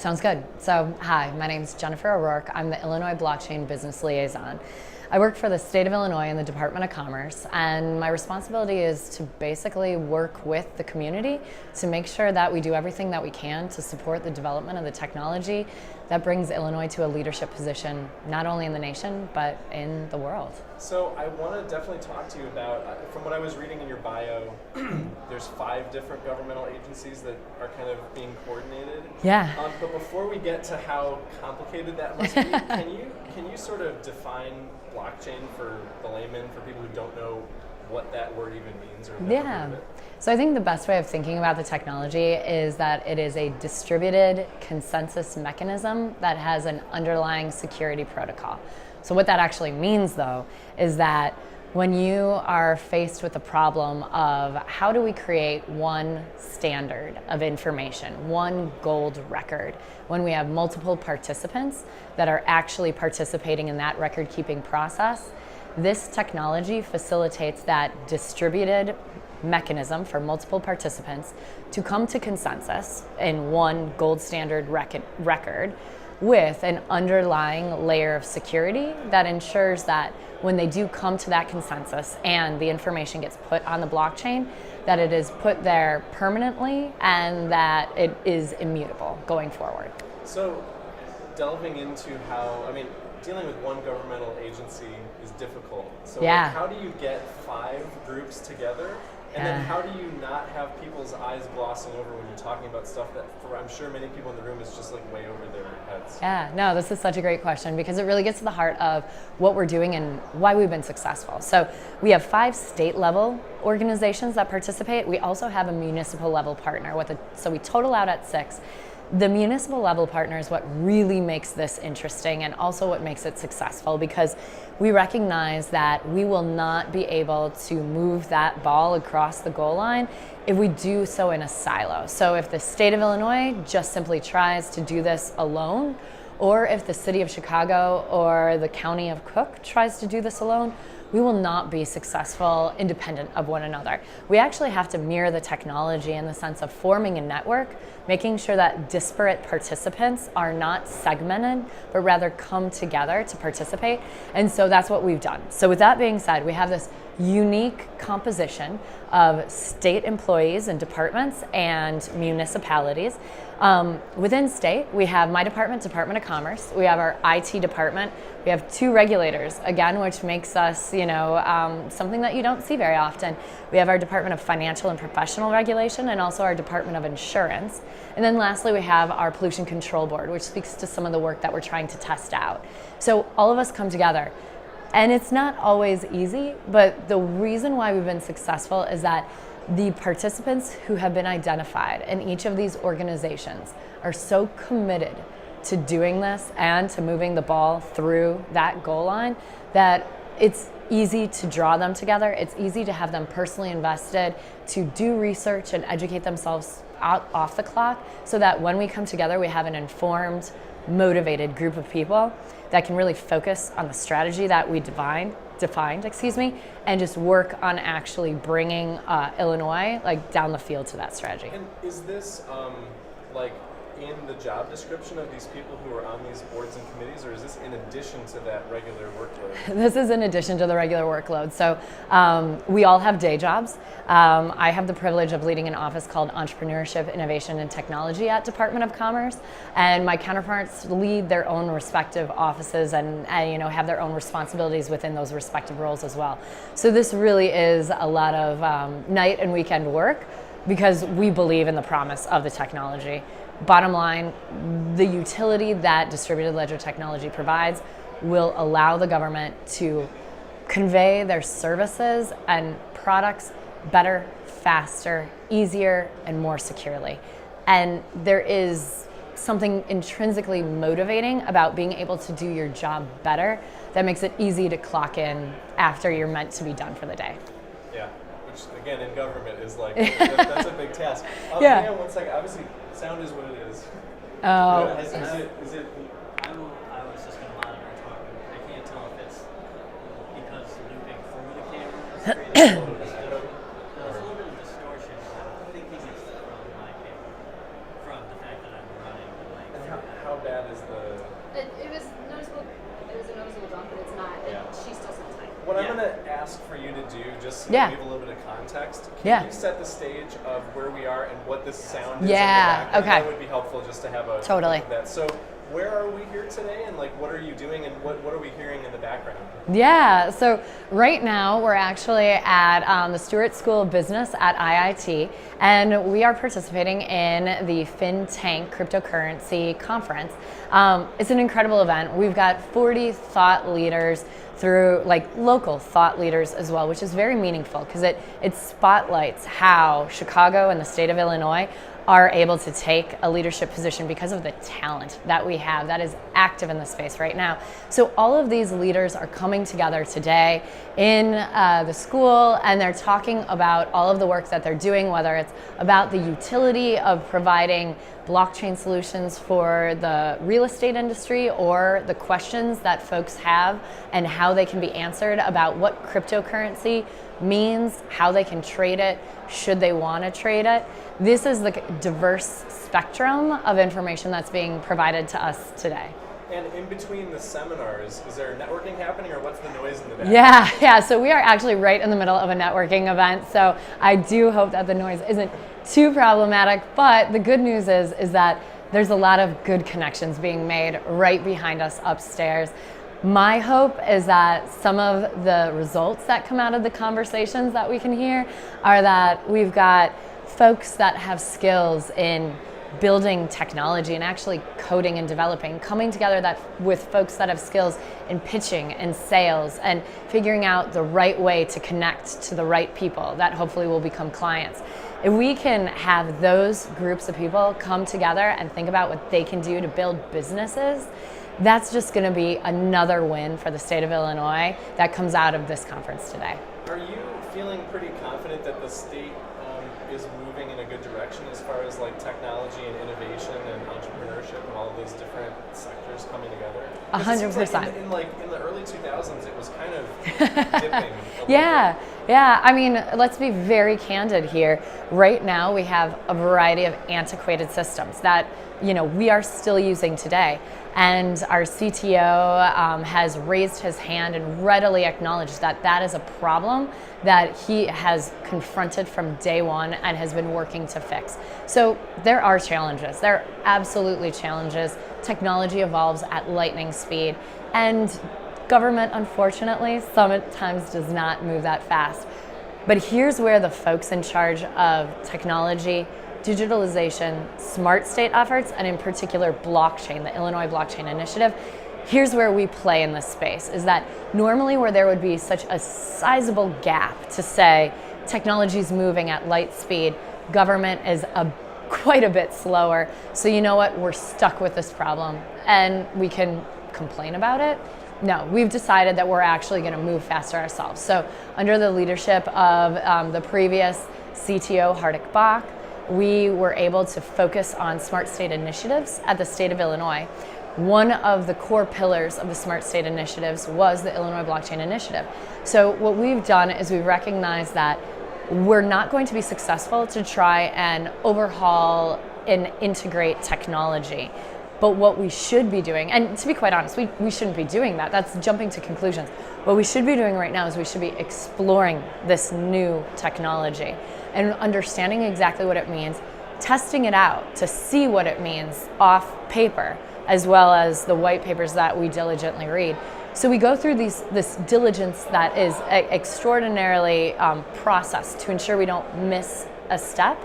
Sounds good. So, hi, my name is Jennifer O'Rourke. I'm the Illinois Blockchain Business Liaison. I work for the state of Illinois in the Department of Commerce, and my responsibility is to basically work with the community to make sure that we do everything that we can to support the development of the technology that brings Illinois to a leadership position, not only in the nation, but in the world. So I want to definitely talk to you about, from what I was reading in your bio, there's 5 different governmental agencies that are kind of being coordinated. Yeah. But before we get to how complicated that must be, can you sort of define blockchain for the layman, for people who don't know what that word even means or never heard of it? So I think the best way of thinking about the technology is that it is a distributed consensus mechanism that has an underlying security protocol. So what that actually means, though, is that when you are faced with the problem of how do we create one standard of information, one gold record, when we have multiple participants that are actually participating in that record-keeping process, this technology facilitates that distributed mechanism for multiple participants to come to consensus in one gold standard record with an underlying layer of security that ensures that when they do come to that consensus and the information gets put on the blockchain, that it is put there permanently and that it is immutable going forward. So delving into how, dealing with one governmental agency is difficult. So Yeah. how do you get 5 groups together? And then how do you not have people's eyes glossing over when you're talking about stuff that, for I'm sure many people in the room, is just like way over their heads? Yeah, no, this is such a great question because it really gets to the heart of what we're doing and why we've been successful. So we have 5 state level organizations that participate. We also have a municipal level partner so we total out at 6. The municipal level partner is what really makes this interesting and also what makes it successful, because we recognize that we will not be able to move that ball across the goal line if we do so in a silo. So if the state of Illinois just simply tries to do this alone, or if the city of Chicago or the county of Cook tries to do this alone, we will not be successful independent of one another. We actually have to mirror the technology in the sense of forming a network, making sure that disparate participants are not segmented, but rather come together to participate. And so that's what we've done. So with that being said, we have this unique composition of state employees and departments and municipalities. Within state, we have my department, Department of Commerce. We have our IT department. We have 2 regulators, again, which makes us, something that you don't see very often. We have our Department of Financial and Professional Regulation and also our Department of Insurance. And then lastly, we have our Pollution Control Board, which speaks to some of the work that we're trying to test out. So all of us come together. And it's not always easy, but the reason why we've been successful is that the participants who have been identified in each of these organizations are so committed to doing this and to moving the ball through that goal line that it's easy to draw them together. It's easy to have them personally invested, to do research and educate themselves off the clock, so that when we come together, we have an informed, motivated group of people that can really focus on the strategy that we defined, and just work on actually bringing Illinois down the field to that strategy. And is this in the job description of these people who are on these boards and committees, or is this in addition to that regular workload? This is in addition to the regular workload. So we all have day jobs. I have the privilege of leading an office called Entrepreneurship, Innovation, and Technology at Department of Commerce, and my counterparts lead their own respective offices and have their own responsibilities within those respective roles as well. So this really is a lot of night and weekend work because we believe in the promise of the technology. Bottom line, the utility that distributed ledger technology provides will allow the government to convey their services and products better, faster, easier, and more securely. And there is something intrinsically motivating about being able to do your job better that makes it easy to clock in after you're meant to be done for the day. Yeah, which again in government is that's a big task. Yeah. Hang on one second. Obviously, sound is what it is. Oh. Is it? I was just going to monitor talking. I can't tell if it's because looping through the camera is creating a little bit of distortion. I'm thinking it's from my camera, from the fact that I'm running the mic. bad is the... It was noticeable. There was a noticeable drop, but it's not. Yeah. She still sounds fine. What I'm Yeah. going to ask for you to do, just to Yeah. give a little bit of context, can Yeah. you set the stage of where we are and what this sound is Yeah, in the background? okay. That would be helpful just to have a Totally. of that. So where are we here today, and like what are you doing, and what are we hearing in the background? Yeah, so right now we're actually at the Stewart School of Business at IIT, and we are participating in the FinTank cryptocurrency conference. It's an incredible event. We've got 40 thought leaders through like local thought leaders as well, which is very meaningful because it spotlights how Chicago and the state of Illinois are able to take a leadership position because of the talent that we have that is active in the space right now. So all of these leaders are coming together today in the school, and they're talking about all of the work that they're doing, whether it's about the utility of providing blockchain solutions for the real estate industry or the questions that folks have and how they can be answered about what cryptocurrency means, how they can trade it, should they want to trade it. This is the diverse spectrum of information that's being provided to us today. And in between the seminars, is there networking happening, or what's the noise in the background? Yeah, so we are actually right in the middle of a networking event, so I do hope that the noise isn't too problematic, but the good news is that there's a lot of good connections being made right behind us upstairs. My hope is that some of the results that come out of the conversations that we can hear are that we've got folks that have skills in building technology and actually coding and developing, coming together with folks that have skills in pitching and sales and figuring out the right way to connect to the right people that hopefully will become clients. If we can have those groups of people come together and think about what they can do to build businesses, that's just going to be another win for the state of Illinois that comes out of this conference today. Are you feeling pretty confident that the state is moving in a good direction as far as like technology and innovation and entrepreneurship and all of these different sectors coming together? 100%. In the early 2000s, it was kind of dipping. Yeah. I mean, let's be very candid here. Right now, we have a variety of antiquated systems that we are still using today. And our CTO has raised his hand and readily acknowledged that that is a problem that he has confronted from day one and has been working to fix. So there are challenges. There are absolutely challenges. Technology evolves at lightning speed, and government, unfortunately, sometimes does not move that fast. But here's where the folks in charge of technology, digitalization, smart state efforts, and in particular blockchain, the Illinois Blockchain Initiative, here's where we play in this space, is that normally where there would be such a sizable gap to say technology's moving at light speed, government is quite a bit slower, so you know what, we're stuck with this problem and we can complain about it. No, we've decided that we're actually going to move faster ourselves. So under the leadership of the previous CTO, Hardik Bach, we were able to focus on smart state initiatives at the state of Illinois. One of the core pillars of the smart state initiatives was the Illinois Blockchain Initiative. So what we've done is we recognize that we're not going to be successful to try and overhaul and integrate technology. But what we should be doing, and to be quite honest, we shouldn't be doing that. That's jumping to conclusions. What we should be doing right now is we should be exploring this new technology and understanding exactly what it means, testing it out to see what it means off paper, as well as the white papers that we diligently read. So we go through this diligence that is extraordinarily processed to ensure we don't miss a step.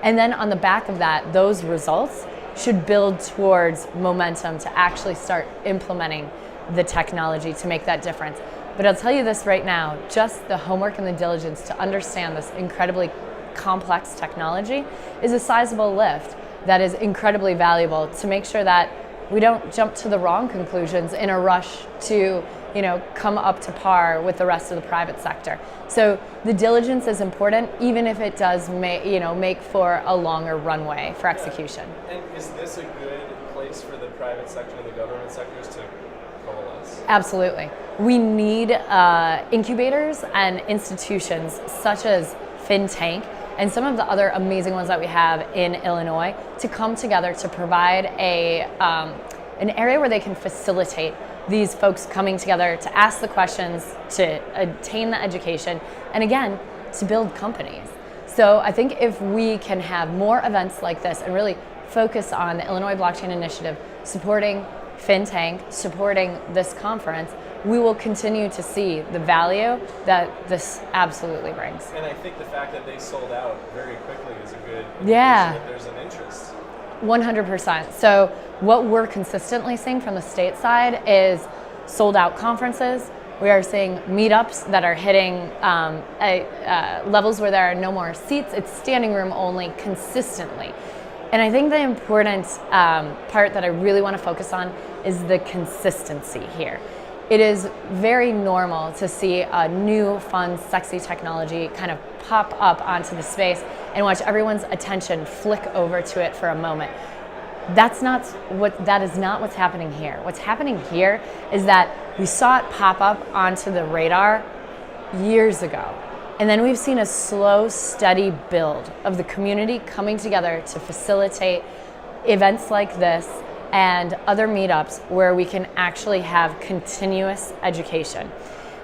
And then on the back of that, those results should build towards momentum to actually start implementing the technology to make that difference. But I'll tell you this right now, just the homework and the diligence to understand this incredibly complex technology is a sizable lift that is incredibly valuable to make sure that we don't jump to the wrong conclusions in a rush to come up to par with the rest of the private sector. So the diligence is important, even if it does make for a longer runway for execution. Yeah. And is this a good place for the private sector and the government sectors to coalesce? Absolutely. We need incubators and institutions such as FinTank and some of the other amazing ones that we have in Illinois to come together to provide an area where they can facilitate these folks coming together to ask the questions, to attain the education, and again, to build companies. So I think if we can have more events like this and really focus on the Illinois Blockchain Initiative, supporting FinTank, supporting this conference, we will continue to see the value that this absolutely brings. And I think the fact that they sold out very quickly is a good indication that there's an interest. 100%. So what we're consistently seeing from the state side is sold out conferences. We are seeing meetups that are hitting levels where there are no more seats. It's standing room only consistently. And I think the important part that I really want to focus on is the consistency here. It is very normal to see a new, fun, sexy technology kind of pop up onto the space and watch everyone's attention flick over to it for a moment. That is not what's happening here. What's happening here is that we saw it pop up onto the radar years ago. And then we've seen a slow, steady build of the community coming together to facilitate events like this and other meetups where we can actually have continuous education.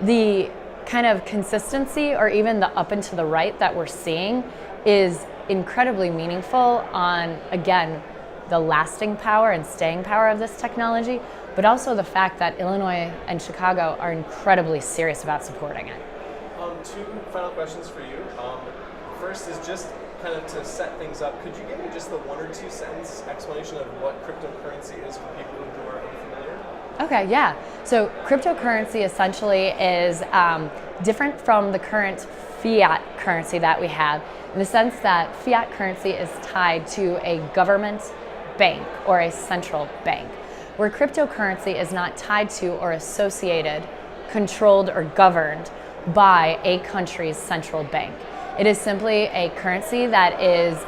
The kind of consistency or even the up and to the right that we're seeing is incredibly meaningful on, again, the lasting power and staying power of this technology, but also the fact that Illinois and Chicago are incredibly serious about supporting it. Two final questions for you. First is just kind of to set things up. Could you give me just the 1 or 2 sentence explanation of what cryptocurrency is for people who are unfamiliar? Okay, yeah. So cryptocurrency essentially is different from the current fiat currency that we have in the sense that fiat currency is tied to a government bank or a central bank, where cryptocurrency is not tied to or associated, controlled, or governed by a country's central bank. It is simply a currency that is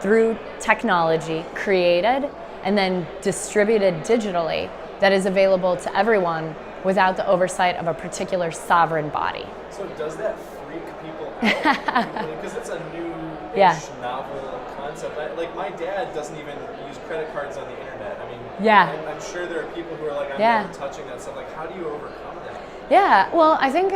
through technology created and then distributed digitally that is available to everyone without the oversight of a particular sovereign body. So does that freak people out? Because it's a new-ish novel concept. Like my dad doesn't even use credit cards on the internet. I mean, I'm sure there are people who are like, I'm never touching that stuff. Like, how do you overcome that? Yeah, well, I think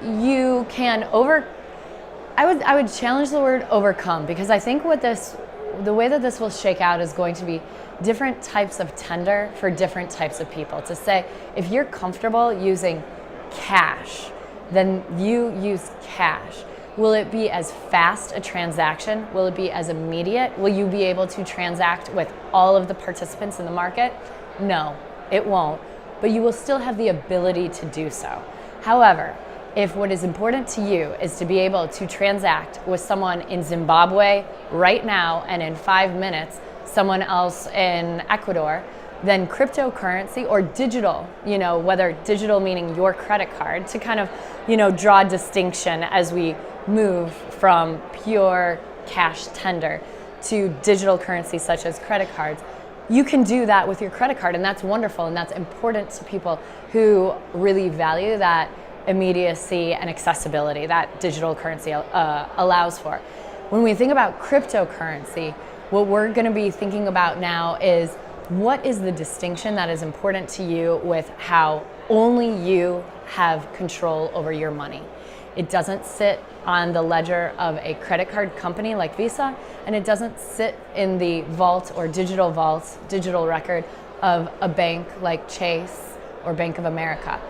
you can I would challenge the word overcome, because I think the way that this will shake out is going to be different types of tender for different types of people. To say, if you're comfortable using cash, then you use cash. Will it be as fast a transaction? Will it be as immediate? Will you be able to transact with all of the participants in the market? No, it won't. But you will still have the ability to do so. However, if what is important to you is to be able to transact with someone in Zimbabwe right now and in 5 minutes, someone else in Ecuador, then cryptocurrency or digital, whether digital meaning your credit card, to kind of, draw distinction as we move from pure cash tender to digital currency such as credit cards. You can do that with your credit card, and that's wonderful, and that's important to people who really value that immediacy and accessibility that digital currency allows for. When we think about cryptocurrency, what we're going to be thinking about now is what is the distinction that is important to you with how only you have control over your money. It doesn't sit on the ledger of a credit card company like Visa, and it doesn't sit in the vault or digital record of a bank like Chase or Bank of America.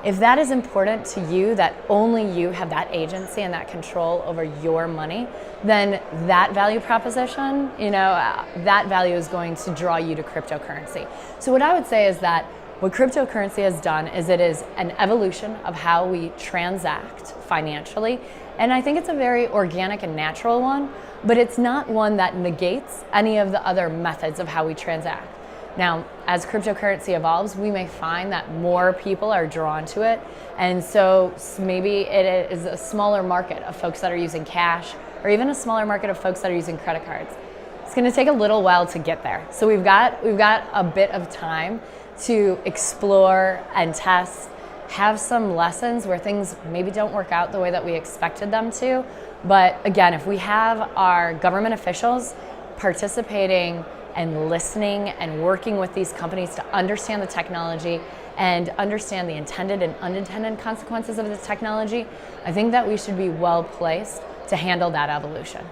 If that is important to you, that only you have that agency and that control over your money, then that value proposition, that value is going to draw you to cryptocurrency. So what I would say is that what cryptocurrency has done is it is an evolution of how we transact financially. And I think it's a very organic and natural one, but it's not one that negates any of the other methods of how we transact. Now, as cryptocurrency evolves, we may find that more people are drawn to it, and so maybe it is a smaller market of folks that are using cash, or even a smaller market of folks that are using credit cards. It's going to take a little while to get there. So we've got a bit of time to explore and test, have some lessons where things maybe don't work out the way that we expected them to, But again, if we have our government officials participating and listening and working with these companies to understand the technology and understand the intended and unintended consequences of this technology, I think that we should be well placed to handle that evolution.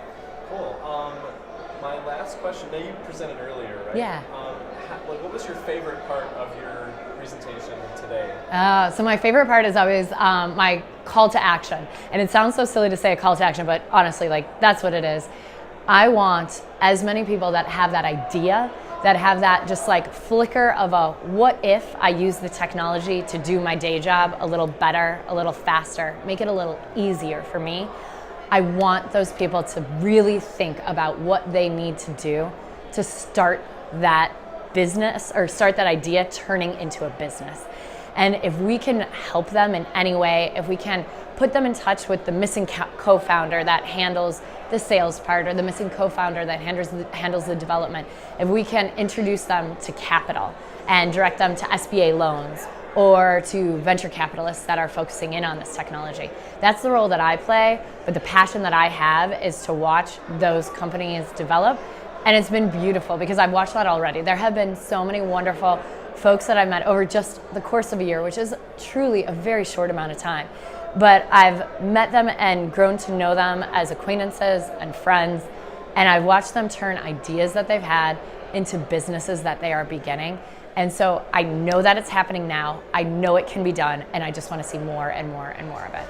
Cool. My last question, now you presented earlier, right? Yeah. What was your favorite part of your presentation today? So my favorite part is always my call to action. And it sounds so silly to say a call to action, but honestly, like, that's what it is. I want as many people that have that idea, that have that just like flicker of a what if I use the technology to do my day job a little better, a little faster, make it a little easier for me. I want those people to really think about what they need to do to start that business or start that idea turning into a business. And if we can help them in any way, if we can put them in touch with the missing co-founder that handles the sales part, or the missing co-founder that handles the development, if we can introduce them to capital and direct them to SBA loans or to venture capitalists that are focusing in on this technology. That's the role that I play, but the passion that I have is to watch those companies develop. And it's been beautiful because I've watched that already. There have been so many wonderful folks that I've met over just the course of a year, which is truly a very short amount of time. But I've met them and grown to know them as acquaintances and friends, and I've watched them turn ideas that they've had into businesses that they are beginning. And so I know that it's happening now. I know it can be done, and I just want to see more and more and more of it.